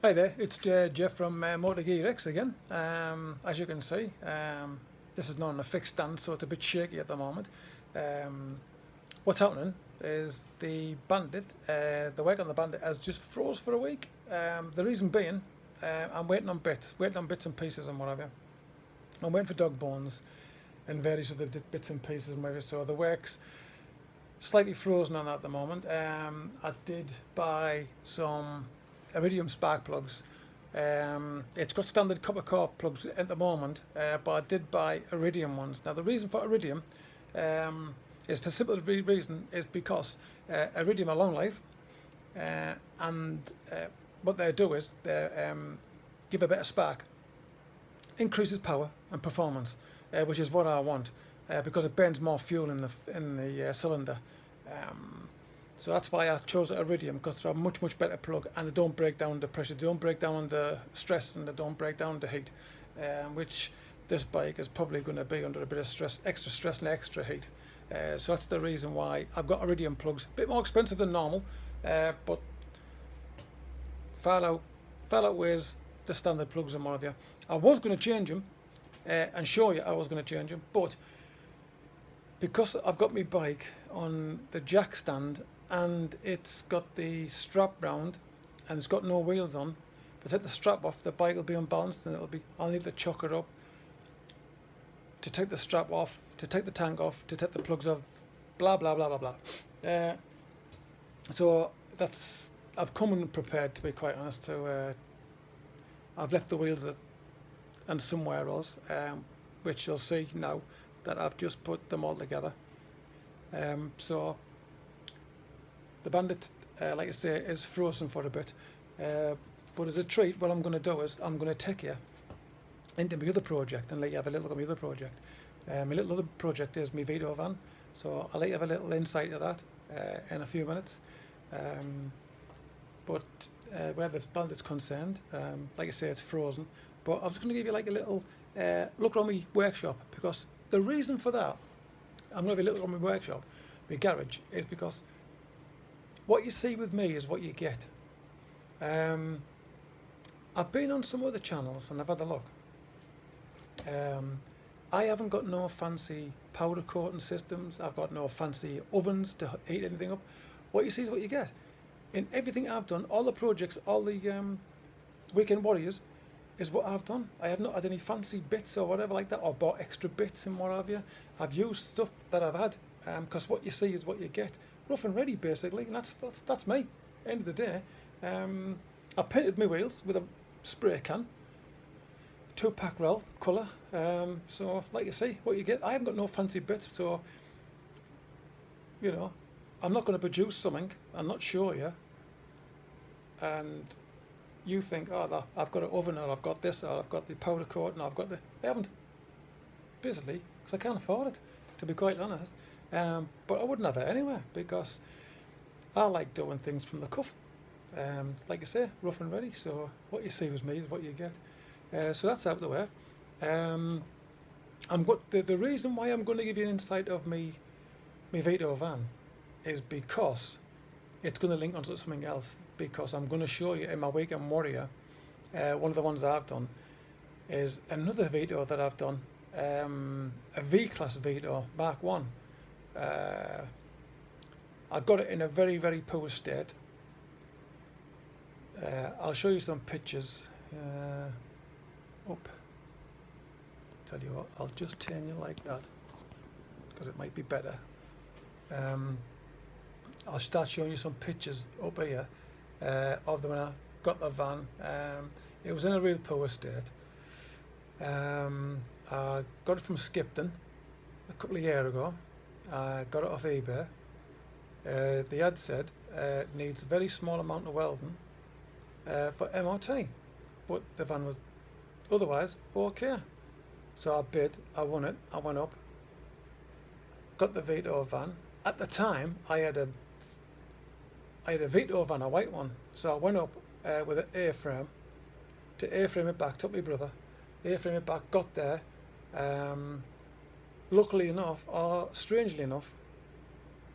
Hi there, it's Jeff from Motor Gear X again. As you can see, this is not on a fixed stand, so it's a bit shaky at the moment. What's happening is the Bandit, the work on the Bandit has just froze for a week. The reason being, I'm waiting on bits and pieces and whatever. I'm waiting for dog bones and various other bits and pieces and whatever, so the work's slightly frozen on that at the moment. I did buy some iridium spark plugs. It's got standard copper core plugs at the moment, but I did buy iridium ones. Now the reason for iridium is for simple reason is because iridium are long life, and what they do is they give a better spark, increases power and performance, which is what I want, because it burns more fuel in the cylinder. So that's why I chose iridium, because they're a much better plug, and they don't break down under pressure, they don't break down under stress, and they don't break down under heat, which this bike is probably going to be under a bit of stress, extra stress and extra heat. So that's the reason why I've got iridium plugs. A bit more expensive than normal, but far outweighs the standard plugs and what have you. I was going to change them and show you I was going to change them, but because I've got my bike on the jack stand and it's got the strap round and it's got no wheels on, if I take the strap off, the bike will be unbalanced, and I'll need to chock it up to take the strap off, to take the tank off, to take the plugs off, blah blah blah blah blah. So I've come unprepared, to be quite honest. I've left the wheels and somewhere else, which you'll see now that I've just put them all together. So the Bandit, like I say, is frozen for a bit, but as a treat, what I'm going to do is I'm going to take you into my other project and let you have a little look at my other project. My little other project is my Vito van, so I'll let you have a little insight of that in a few minutes. But where the Bandit's concerned, like I say, it's frozen, but I'm just going to give you like a little look around my workshop, because the reason for that, I'm going to have a look around my workshop, my garage, is because what you see with me is what you get. I've been on some other channels and I've had a look. I haven't got no fancy powder coating systems. I've got no fancy ovens to heat anything up. What you see is what you get. In everything I've done, all the projects, all the Weekend Warriors, is what I've done. I have not had any fancy bits or whatever like that, or bought extra bits and what have you. I've used stuff that I've had, because what you see is what you get. Rough and ready, basically, and that's me. End of the day, I painted my wheels with a spray can, 2-pack rel colour. So like you see, what you get. I haven't got no fancy bits, so you know, I'm not going to produce something I'm not sure you, and you think, oh, I've got an oven, or I've got this, or I've got the powder coat, and I haven't, basically, because I can't afford it, to be quite honest. But I wouldn't have it anyway, because I like doing things from the cuff. Like I say, rough and ready. So what you see with me is what you get. So that's out the way. The reason why I'm going to give you an insight of me Vito van is because it's going to link onto something else. Because I'm going to show you in my Weekend Warrior, one of the ones I've done is another Vito that I've done, a V-Class Vito Mark 1. I got it in a very poor state. I'll show you some pictures. Tell you what, I'll just turn you like that, because it might be better. I'll start showing you some pictures up here of when I got the van. It was in a real poor state. I got it from Skipton a couple of years ago. I got it off eBay. The ad said it needs a very small amount of welding for MOT, but the van was otherwise okay. So I bid, I won it, I went up, got the Vito van. At the time, I had a Vito van, a white one, so I went up with an A-frame to A-frame it back, took my brother, A-frame it back, got there. Luckily enough, or strangely enough,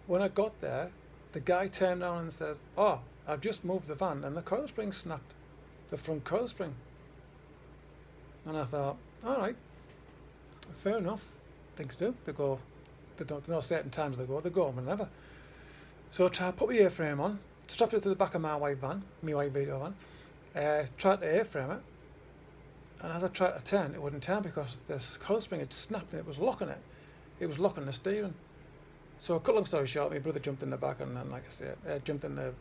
when I got there, the guy turned around and says, "Oh, I've just moved the van and the coil spring snapped." the front coil spring. And I thought, all right, fair enough. Things do. There's no certain times they go whenever. So I tried to put my airframe on, strapped it to the back of my white Vito van, tried to airframe it, and as I tried to turn, it wouldn't turn because this coil spring had snapped and it was locking it. It was locking the steering. So, cut long story short, my brother jumped in the back and then, like I said, jumped in the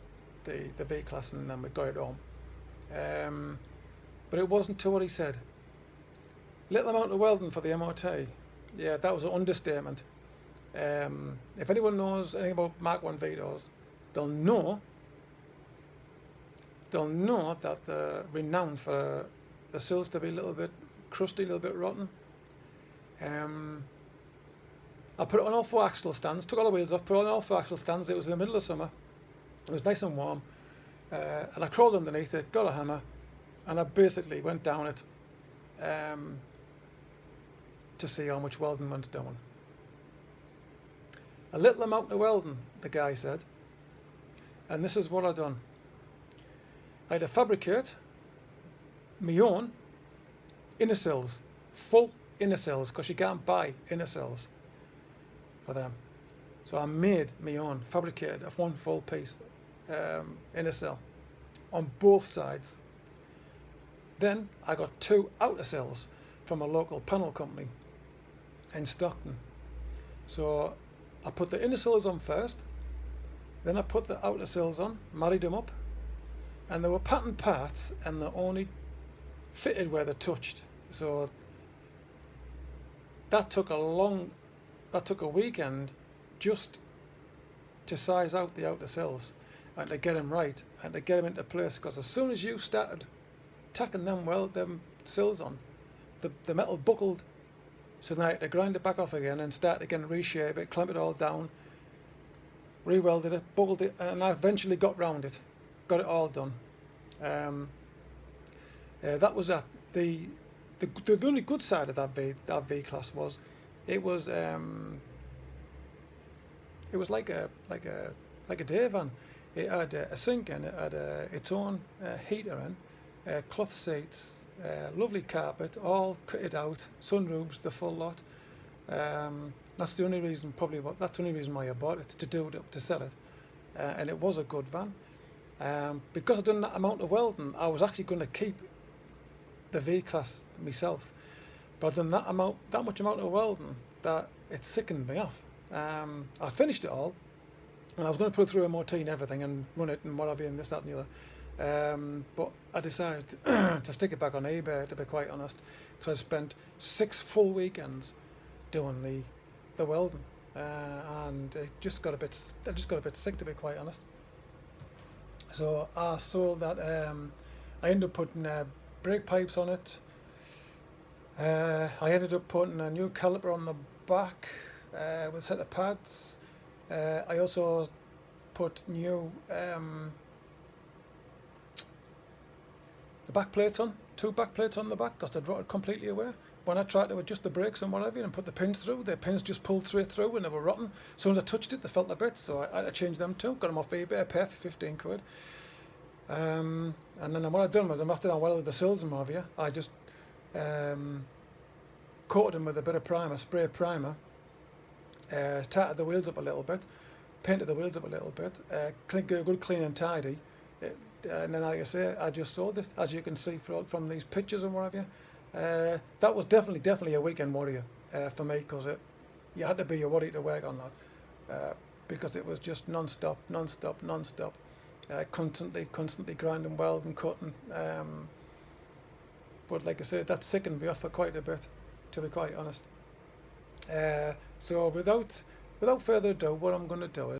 V-Class, and then we got it home. But it wasn't to what he said. Little amount of welding for the MOT. Yeah, that was an understatement. If anyone knows anything about Mark 1 Vitos, they'll know that they're renowned for the sills to be a little bit crusty, a little bit rotten. I put it on all 4 axle stands, took all the wheels off, put it on all 4 axle stands. It was in the middle of summer. It was nice and warm. And I crawled underneath it, got a hammer, and I basically went down it to see how much welding went down. A little amount of welding, the guy said. And this is what I done. I had to fabricate my own inner sills, full inner sills, because you can't buy inner sills for them. So I made my own, fabricated of one full piece inner sill on both sides. Then I got 2 outer sills from a local panel company in Stockton. So I put the inner sills on first, then I put the outer sills on, married them up, and they were patterned parts and they only fitted where they touched. So that took a weekend just to size out the outer sills and to get them right and to get them into place, because as soon as you started tacking them sills on, the metal buckled. So then I had to grind it back off again and start again, reshape it, clamp it all down, re-welded it, buckled it, and I eventually got round it, got it all done. That was at the only good side of that V-Class was it was like a day van. It had a sink and it had its own heater and cloth seats, lovely carpet, all kitted out, sunroofs, the full lot. That's the only reason why I bought it, to sell it, and it was a good van. Because I'd done that amount of welding, I was actually going to keep the V-Class myself, but I'd done that much amount of welding that it sickened me off. I finished it all, and I was going to put it through MOT and everything and run it and whatever and this, that and the other. But I decided to stick it back on eBay, to be quite honest, because I spent 6 full weekends doing the welding, and I just got a bit sick, to be quite honest. So I sold that. I ended up putting brake pipes on it. I ended up putting a new caliper on the back with a set of pads. I also put new the back plates on, 2 back plates on the back, because they'd rotted completely away. When I tried to adjust the brakes and whatever and put the pins through, the pins just pulled straight through and they were rotten. As soon as I touched it, they felt a bit, so I had to change them too. Got them off eBay, a pair for 15 quid. And then what I'd done was, after I welded the sills and whatever, I just coated them with a bit of primer, spray primer, tarted the wheels up a little bit, painted the wheels up a little bit, good clean and tidy. And then, like I say, I just sold it, as you can see from these pictures and whatever. That was definitely a weekend warrior for me, because you had to be a warrior to work on that, because it was just non-stop, constantly grinding, welding, cutting. But like I said, that sickened me off for quite a bit, to be quite honest. So without further ado, what I'm going to do is,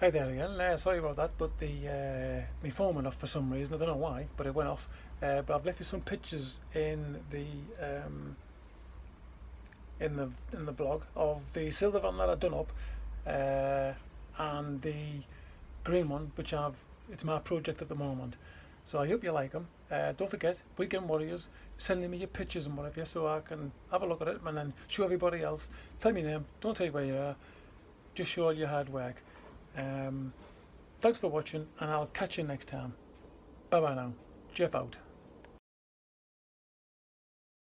Hi there again. Sorry about that, but the my phone went off for some reason. I don't know why, but it went off. But I've left you some pictures in the vlog of the silver van that I've done up, and the green one, which it's my project at the moment. So I hope you like them. Don't forget, Weekend Warriors, sending me your pictures and whatever, so I can have a look at it and then show everybody else. Tell me your name. Don't tell you where you are. Just show all your hard work. Thanks for watching, and I'll catch you next time. Bye bye now. Jeff out.